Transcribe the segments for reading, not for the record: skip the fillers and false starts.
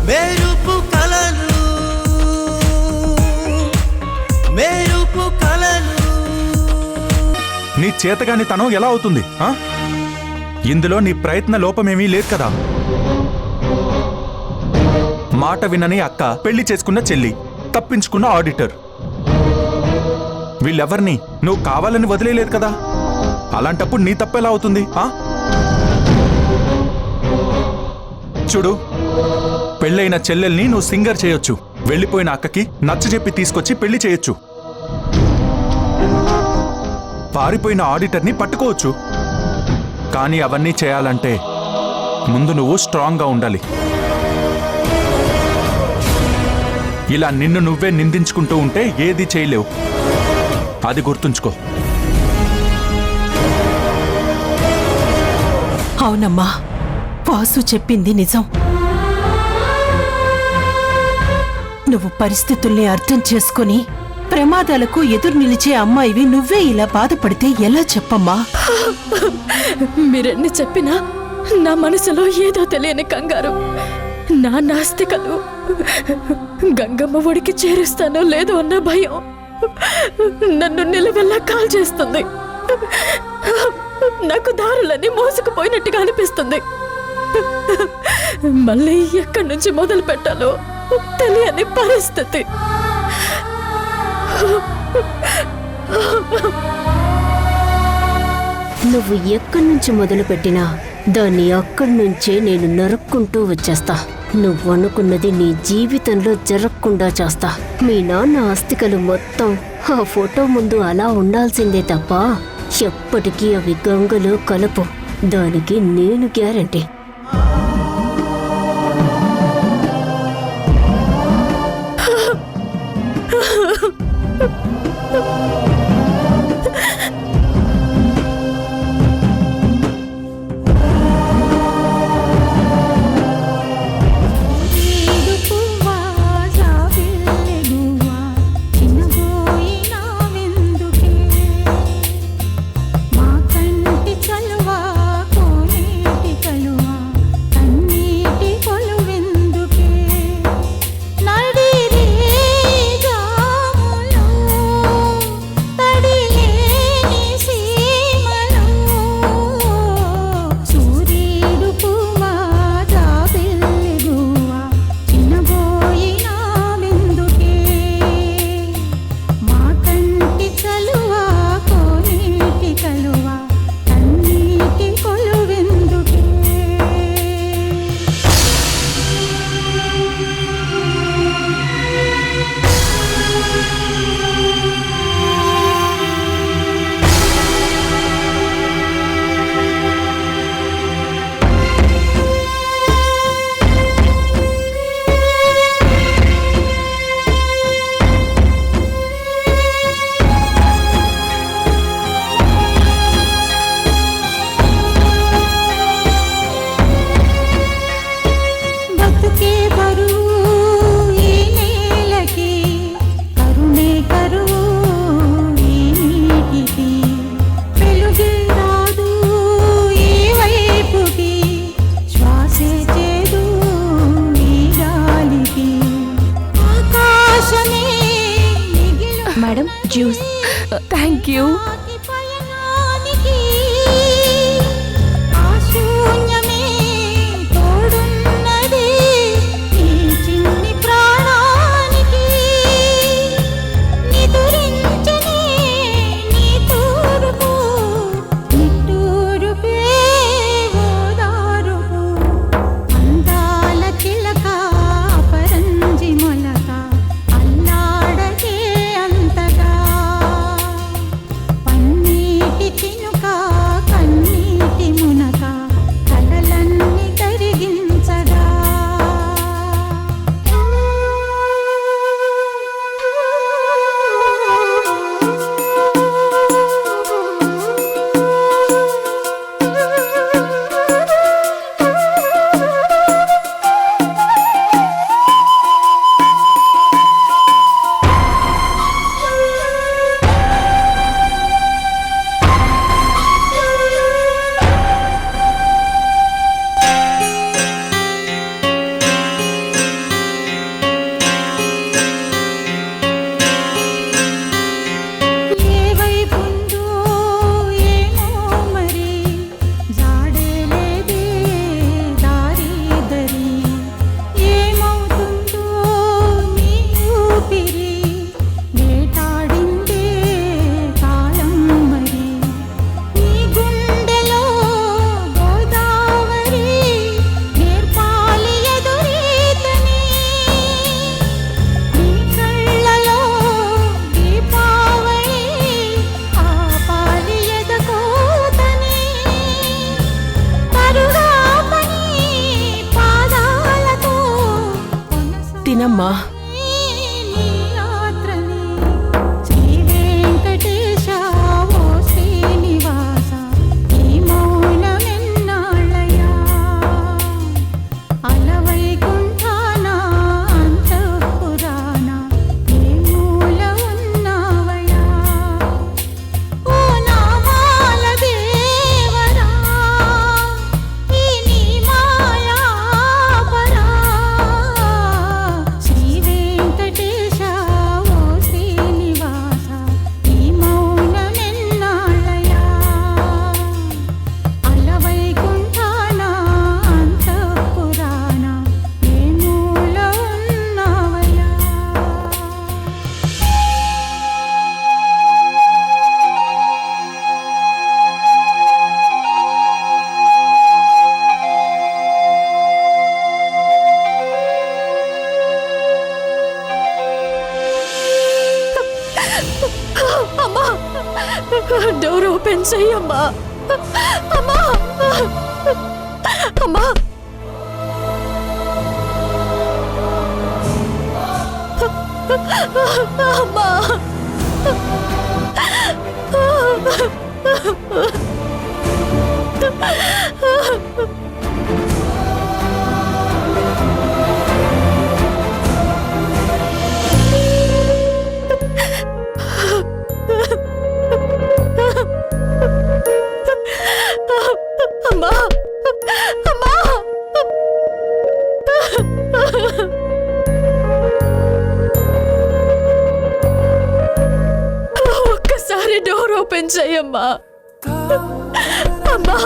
మెరుపు కలలు మెరుపు కలలు. నీ చేతగాని తనం ఎలా అవుతుంది? ఇందులో నీ ప్రయత్న లోపమేమీ లేదు కదా. మాట వినని అక్క, పెళ్లి చేసుకున్న చెల్లి, తప్పించుకున్న ఆడిటర్, వీళ్ళెవర్ని నువ్వు కావాలని వదిలేలేదు కదా. అలాంటప్పుడు నీ తప్పెలా అవుతుంది? చూడు, పెళ్ళైన చెల్లెల్ని నువ్వు సింగర్ చేయొచ్చు, వెళ్ళిపోయిన అక్కకి నచ్చజెప్పి తీసుకొచ్చి పెళ్లి చేయొచ్చు, పారిపోయిన ఆడిటర్ని పట్టుకోవచ్చు. కానీ అవన్నీ చేయాలంటే ముందు నువ్వు స్ట్రాంగ్గా ఉండాలి. ఇలా నిన్ను నువ్వే నిందించుకుంటూ ఉంటే ఏది చేయలేవు, అది గుర్తుంచుకో. అవునమ్మా, వాసు చెప్పింది నిజం. నువ్వు పరిస్థితుల్ని అర్థం చేసుకుని ప్రమాదాలకు ఎదురు నిలిచే అమ్మాయివి నువ్వే ఇలా బాధపడితే ఎలా చెప్పమ్మా? మీరెన్ని చెప్పినా నా మనసులో ఏదో తెలియని కంగారు, నా నాస్తికలు గంగమ్మ ఒడికి చేరుస్తానో లేదో అన్న భయం నన్ను నిలవెల్లా కాల్ చేస్తుంది. నాకు దారులన్నీ మోసుకుపోయినట్టుగా అనిపిస్తుంది. మళ్ళీ ఎక్కడి నుంచి మొదలు పెట్టాలో తెలియని పరిస్థితి. నువ్వు ఎక్కడి నుంచి మొదలు పెట్టినా దాన్ని అక్కడి నుంచే నేను నరుక్కుంటూ వచ్చేస్తా. నువ్వు అనుకున్నది నీ జీవితంలో జరగకుండా చేస్తా. మీ నాన్న ఆస్తికలు మొత్తం ఆ ఫోటో ముందు అలా ఉండాల్సిందే తప్ప ఎప్పటికీ అవి గంగలో కలపు. దానికి నేను guarantee. Madam, juice. Thank you. తినమ్మా. అమ్మా, డోర్ ఓపెన్ చెయ్యమ్మా. అమ్మా, అమ్మా, అమ్మా, అమ్మా, అమ్మా. ఒక్కసారి డోర్ ఓపెన్ చెయ్యమ్మా. అమ్మా,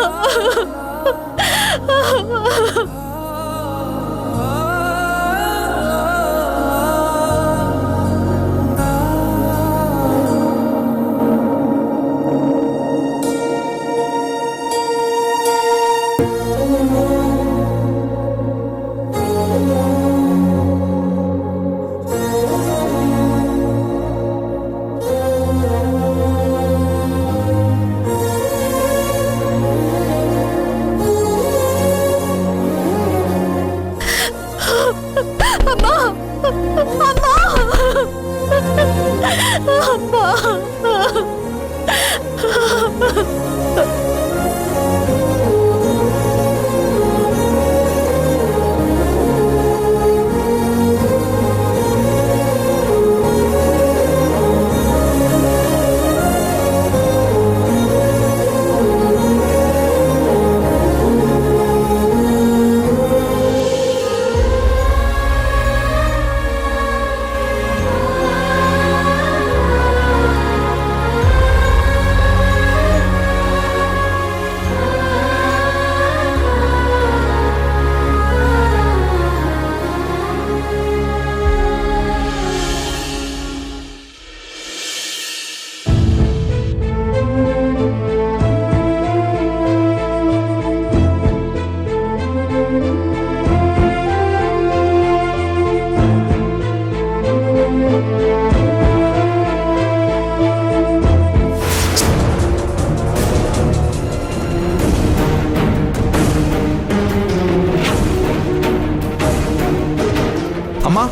అమ్మా,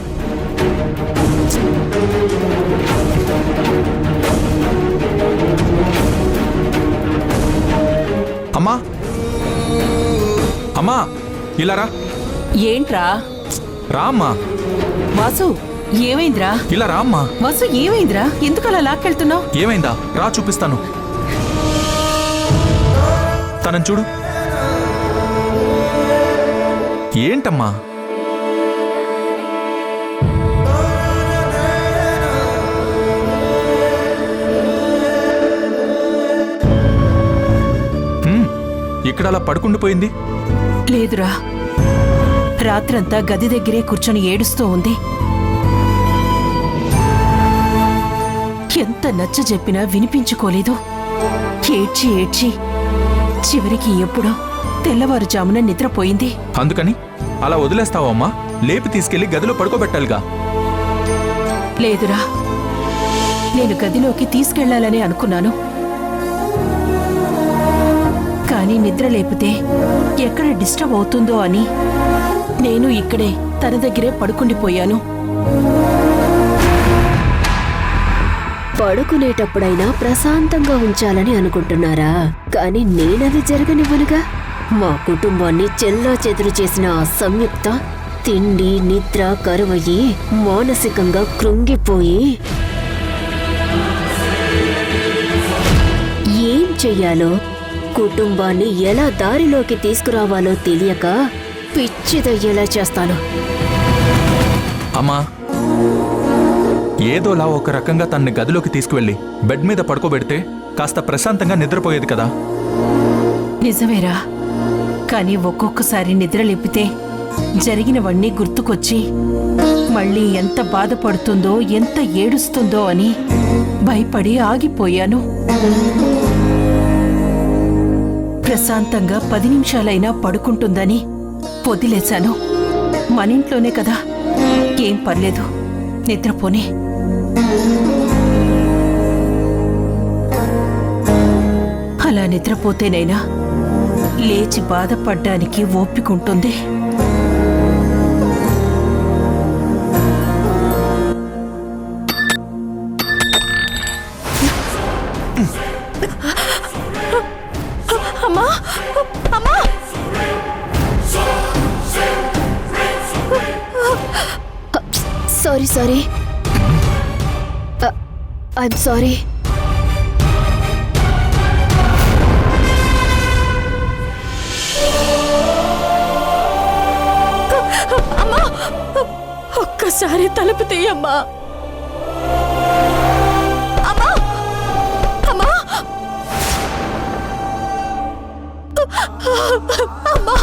అమ్మా, అమ్మా, ఇలా రా. ఏంట్రా రా అమ్మా. వాసు, ఏమైందిరా? ఇలా రా అమ్మా. వాసు, ఏమైందిరా? ఎందుకు అలా లాక్కెళ్తున్నావు? ఏమైందా? రా చూపిస్తాను. తనని చూడు. ఏంటమ్మా? ఇక్కడ అలా పడుకుండిపోయింది. లేదురా, రాత్రంతా గది దగ్గరే కూర్చొని ఏడుస్తూ ఉంది. ఎంత నచ్చ చెప్పినా వినిపించుకోలేదు. ఏడ్చి ఏడ్చి చివరికి ఎప్పుడో తెల్లవారుజామున నిద్రపోయింది. అందుకని అలా వదిలేస్తావమ్మా? లేపి తీసుకెళ్లి గదిలో పడుకోబెట్టాలిగా. లేదురా, నేను గదిలోకి తీసుకెళ్లాలని అనుకున్నాను. కానీ నిద్ర లేపితే ఎక్కడ డిస్టర్బ్ అవుతుందో అని నేను ఇక్కడే తన దగ్గరే పడుకుండిపోయాను. పడుకునేటప్పుడైనా ప్రశాంతంగా ఉంచాలని అనుకుంటున్నారా? కానీ నేనది జరగనివ్వనుగా. మా కుటుంబాన్ని చెల్లాచెదురు చేసిన ఆ సంయుక్త తిండి నిద్ర కరువయ్యి మానసికంగా కృంగిపోయి ఏం చెయ్యాలో, కుటుంబాన్ని ఎలా దారిలోకి తీసుకురావాలో తెలియక పిచ్చిదయ్యేలా చేస్తాను. అమ్మా, ఏదోలా ఒక రకంగా తన్ని గదిలోకి తీసుకువెళ్ళి బెడ్ మీద పడుకోబెడితే కాస్త ప్రశాంతంగా నిద్రపోయేది కదా. నిజమేరా, కానీ ఒక్కొక్కసారి నిద్రలేపితే జరిగినవన్నీ గుర్తుకొచ్చి మళ్ళీ ఎంత బాధపడుతుందో ఎంత ఏడుస్తుందో అని భయపడి ఆగిపోయాను. ప్రశాంతంగా 10 నిమిషాలైనా పడుకుంటుందని వదిలేశాను. మనింట్లోనే కదా, ఏం పర్లేదు, నిద్రపోని. అలా నిద్రపోతేనైనా లేచి బాధపడ్డానికి ఓపికంటుంది. అమ్మా అమ్మా సారీ ఐఎమ్ సారీ. అమ్మా, ఒక్కసారి తలుపు తీయమ్మా. అమ్మా అమ్మా అమ్మా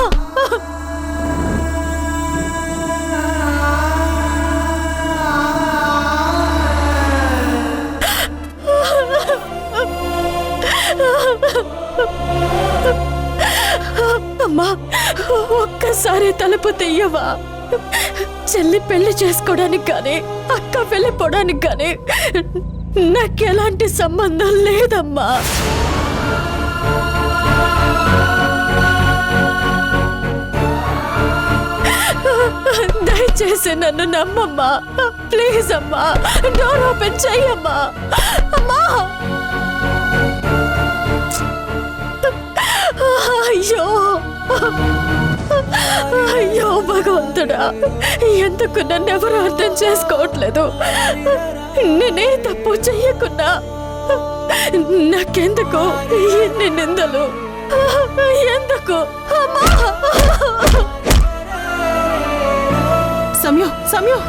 అమ్మా, ఒక్కసారి తలుపు తీయవా? చెల్లి పెళ్లి చేసుకోవడానికి కానీ అక్క వెళ్ళిపోవడానికి కానీ నాకెలాంటి సంబంధం లేదమ్మా. దయచేసి నన్ను నమ్మమ్మా, ప్లీజ్ అమ్మా, డోర్ ఓపెన్ చెయ్యమ్మా. అమ్మా, అయ్యో అయ్యో భగవంతుడా, ఎందుకు నన్నెవరూ అర్థం చేసుకోవట్లేదు? నేనే తప్పు చెయ్యకున్నా నాకెందుకు ఎన్ని నిందలు? ఎందుకు? అమ్మా, సమయం సమయం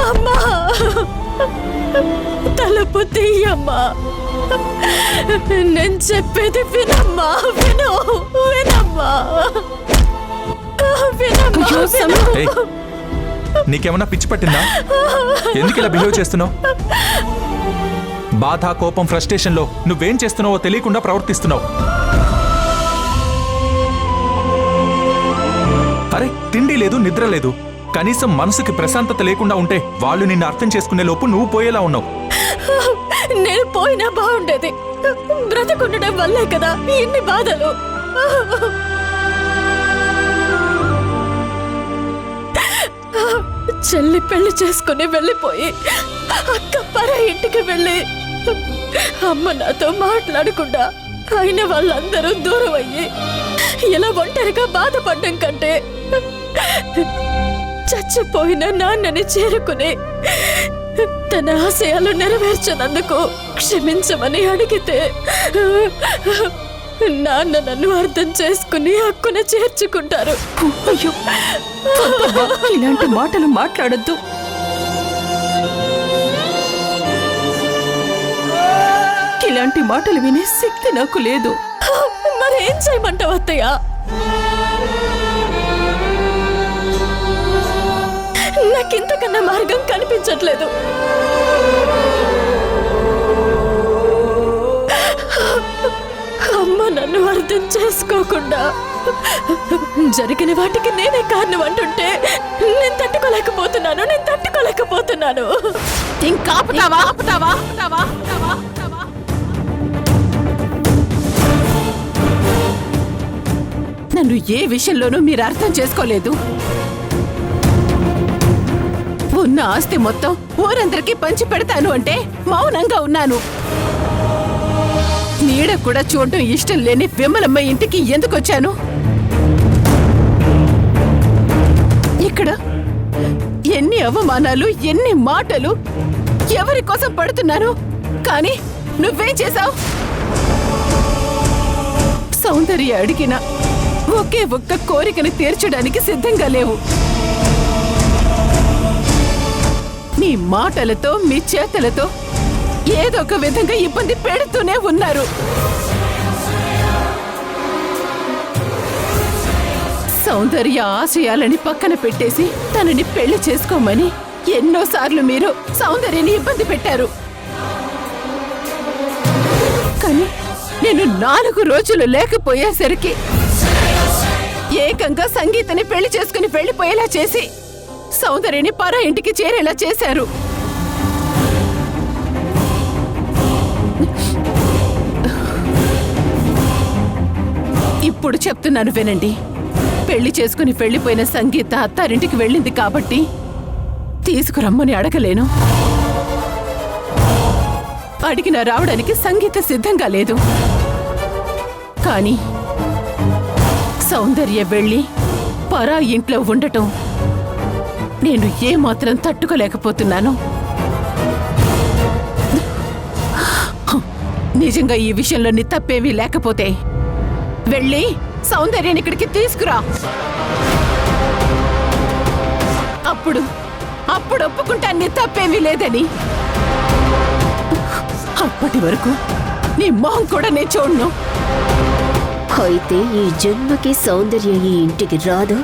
అమ్మా, తలుపు తీయమ్మా. నేను చెప్పేది వినమ్మా, వినమ్మా, అయ్యో, సమయం. ఏయ్, నీకేమన్నా పిచ్చి పట్టిందా? ఎందుకు ఇలా బిహేవ్ చేస్తున్నావు? బాధ, కోపం, ఫ్రస్ట్రేషన్లో నువ్వేం చేస్తున్నావో తెలియకుండా ప్రవర్తిస్తున్నావు. అరే, తిండి లేదు, నిద్ర లేదు, కనీసం మనసుకి ప్రశాంతత లేకుండా ఉంటే వాళ్ళు నిన్ను అర్థం చేసుకునే లోపు నువ్వు పోయేలా ఉన్నావు. నేను పోయినా బాగుండేది. బ్రతకుండడం వల్లే కదా ఇన్ని బాధలు. చెల్లి పెళ్లి చేసుకుని వెళ్ళిపోయి అక్క పర ఇంటికి వెళ్ళి అమ్మ నాతో మాట్లాడకుండా అయిన వాళ్ళందరూ దూరం అయ్యి ఇలా ఒంటరిగా బాధపడ్డం కంటే చచ్చిపోయిన నాన్నని చేరుకుని తన ఆశయాలు నెరవేర్చినందుకు క్షమించమని అడిగితే నాన్న నన్ను అర్థం చేసుకుని హక్కున చేర్చుకుంటారు. అయ్యో, ఇలాంటి మాటలు మాట్లాడొద్దు. ఇలాంటి మాటలు వినే శక్తి నాకు లేదు. మరేం చేయమంటావు అత్తయ్య? నాకింతకన్నా మార్గం కనిపించట్లేదు. అమ్మ నన్ను అర్థం చేసుకోకుండా జరిగిన వాటికి నేనే కారణం అంటుంటే నేను తట్టుకోలేకపోతున్నాను. ఇంకా ఆపుతావా? నన్ను ఏ విషయంలోనూ మీరు అర్థం చేసుకోలేదు. ఉన్న ఆస్తి మొత్తం ఊరందరికీ పంచి పెడతాను అంటే మౌనంగా ఉన్నాను. నీడ కూడా చూడడం ఇష్టం లేని విమలమ్మ ఇంటికి ఎందుకు వచ్చాను? ఇక్కడ ఎన్ని అవమానాలు, ఎన్ని మాటలు, ఎవరి కోసం పడుతున్నాను. కానీ నువ్వేం చేశావు? సౌందర్య అడిగిన ఒకే ఒక్క కోరికను తీర్చడానికి సిద్ధంగా లేవు. మీ మాటలతో, మీ చేతలతో ఏదో ఒక విధంగా ఇబ్బంది పెడుతూనే ఉన్నారు. సౌందర్య ఆశయాలని పక్కన పెట్టేసి తనని పెళ్లి చేసుకోమని ఎన్నోసార్లు మీరు సౌందర్యని ఇబ్బంది పెట్టారు. కానీ నేను 4 రోజులు లేకపోయేసరికి ఏకంగా సంగీతని పెళ్లి చేసుకుని వెళ్ళిపోయేలా చేసి సౌందర్యని పరా ఇంటికి చేరేలా చేశారు. ఇప్పుడు చెప్తున్నాను వినండి. పెళ్లి చేసుకుని వెళ్ళిపోయిన సంగీత అత్తారింటికి వెళ్ళింది కాబట్టి తీసుకురమ్మని అడగలేను. అడిగినా రావడానికి సంగీత సిద్ధంగా లేదు. కానీ సౌందర్య వెళ్ళి పరా ఇంట్లో ఉండటం నేను ఏమాత్రం తట్టుకోలేకపోతున్నాను. నిజంగా ఈ విషయంలో నీ తప్పేమీ లేకపోతే వెళ్ళి సౌందర్యాన్ని ఇక్కడికి తీసుకురా. అప్పుడు ఒప్పుకుంటా నీ తప్పేమీ లేదని. అప్పటి వరకు నీ మొహం కూడా నేను చూడను. అయితే ఈ జన్మకి సౌందర్య ఈ ఇంటికి రాదు.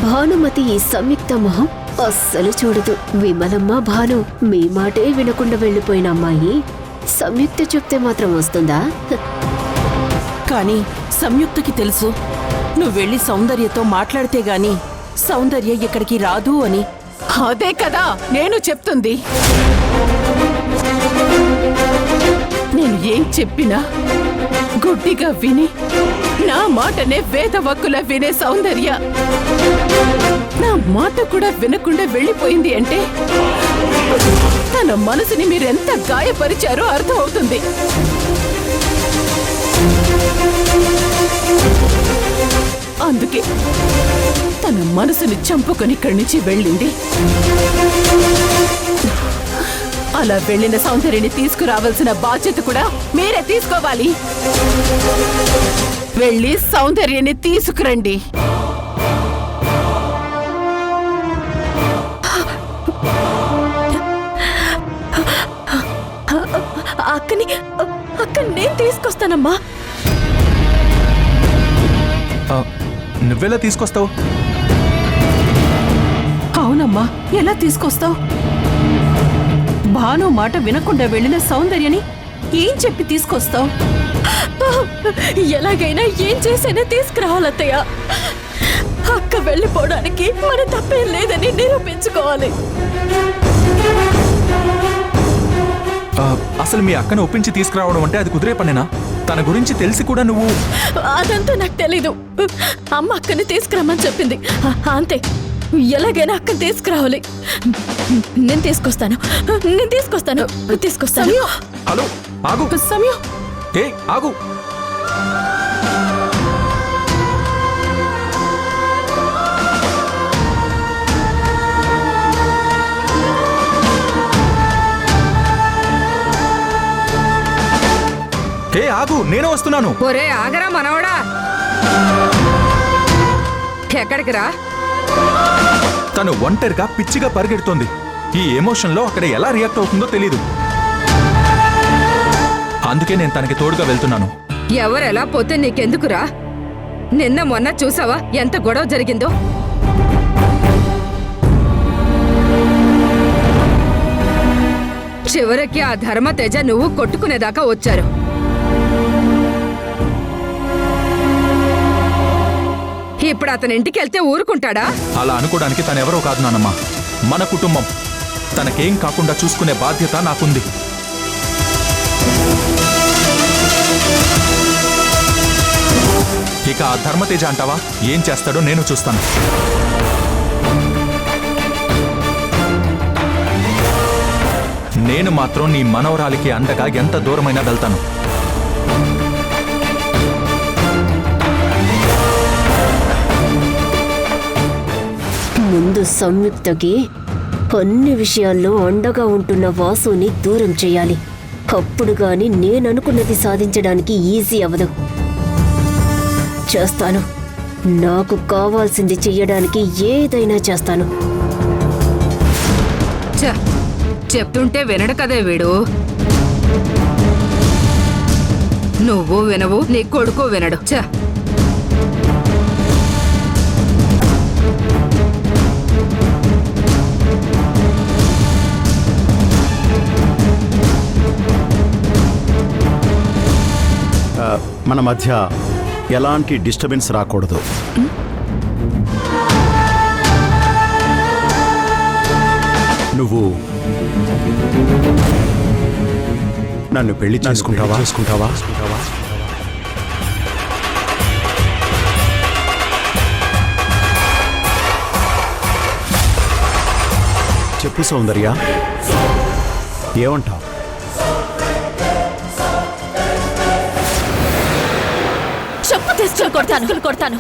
భానుమతి ఈ సంయుక్త మొహం అస్సలు చూడదు. విమలమ్మ, భాను మీ మాటే వినకుండా వెళ్ళిపోయిన అమ్మాయి సంయుక్త చెప్తే మాత్రం వస్తుందా? కానీ సంయుక్తకి తెలుసు నువ్వు వెళ్ళి సౌందర్యతో మాట్లాడితే గాని సౌందర్య ఇక్కడికి రాదు అని. అదే కదా నేను చెప్తుంది. నేను ఏం చెప్పినా గుడ్డిగా విని నా మాటనే వేదవక్కులా వినే సౌందర్య నా మాట కూడా వినకుండా వెళ్ళిపోయింది అంటే తన మనసుని మీరెంత గాయపరిచారో అర్థం అవుతుంది. అందుకే తన మనసుని చంపుకొని ఇక్కడి నుంచి వెళ్ళింది. అలా వెళ్ళిన సౌందర్యని తీసుకురావాల్సిన బాధ్యత కూడా మీరే తీసుకోవాలి. వెళ్ళి సౌందర్యని తీసుకురండి. అక్క నేను తీసుకొస్తానమ్మా. నువ్వెలా తీసుకొస్తావు? అవునమ్మా, ఎలా తీసుకొస్తావు? భాను మాట వినకుండా వెళ్ళిన సౌందర్యని ఏం చెప్పి తీసుకొస్తావు? ఎలాగైనా ఏం చేసైనా తీసుకురావాలత్తయ్య. అక్క వెళ్ళిపోవడానికి మన తప్పేం లేదని నిరూపించుకోవాలి. అసలు మీ అక్కను ఒప్పించి తీసుకురావడం అంటే అది కుదిరే పనేనా? తన గురించి తెలిసి కూడా నువ్వు... అదంతా నాకు తెలీదు. అమ్మ అక్కని తీసుకురమ్మని చెప్పింది అంతే. ఎలాగైనా అక్కని తీసుకురావాలి. నేను తీసుకొస్తాను. హలో, ఆగు. సమయం ఆగు. ఆగు, నేను వస్తున్నాను. ఒరే ఆగరా మనవడా. ఎక్కడికి రా? తను ఒంటరిగా పిచ్చిగా పరిగెడుతోంది. ఈ ఎమోషన్లో అక్కడ ఎలా రియాక్ట్ అవుతుందో తెలీదు. అందుకే నేను తనకి తోడుగా వెళ్తున్నాను. ఎవరెలా పోతే నీకెందుకురా? నిన్న మొన్న చూసావా ఎంత గొడవ జరిగిందో? చివరికి ఆ ధర్మతేజ నువ్వు కొట్టుకునేదాకా వచ్చారు. ఇప్పుడు అతని ఇంటికి వెళ్తే ఊరుకుంటాడా? అలా అనుకోవడానికి తనెవరో కాదు నానమ్మా, మన కుటుంబం. తనకేం కాకుండా చూసుకునే బాధ్యత నాకుంది. ఇక ఇక ఆ ధర్మతేజ అంటావా? ఏం చేస్తాడో నేను చూస్తాను. నేను మాత్రం నీ మనవరాలికి అండగా ఎంత దూరమైనా వెళ్తాను. ముందు సంయుక్తకి అన్ని విషయాల్లో అండగా ఉంటున్న వాసుని దూరం చేయాలి. అప్పుడు గాని నేననుకున్నది సాధించడానికి ఈజీ అవ్వదు. చేస్తాను. నాకు కావాల్సింది చెయ్యడానికి ఏదైనా చేస్తాను. ఛ, చెప్తుంటే వినడు కదే వీడు. నువ్వు వినవు, నీ కొడుకు వినడు. ఛ, మన మధ్య ఎలాంటి డిస్టర్బెన్స్ రాకూడదు. నువ్వు నన్ను పెళ్లి చేసుకుంటావా? చెప్పు సౌందర్య, ఏమంటావు? చెప్పు తీసుకొని కొడతాను.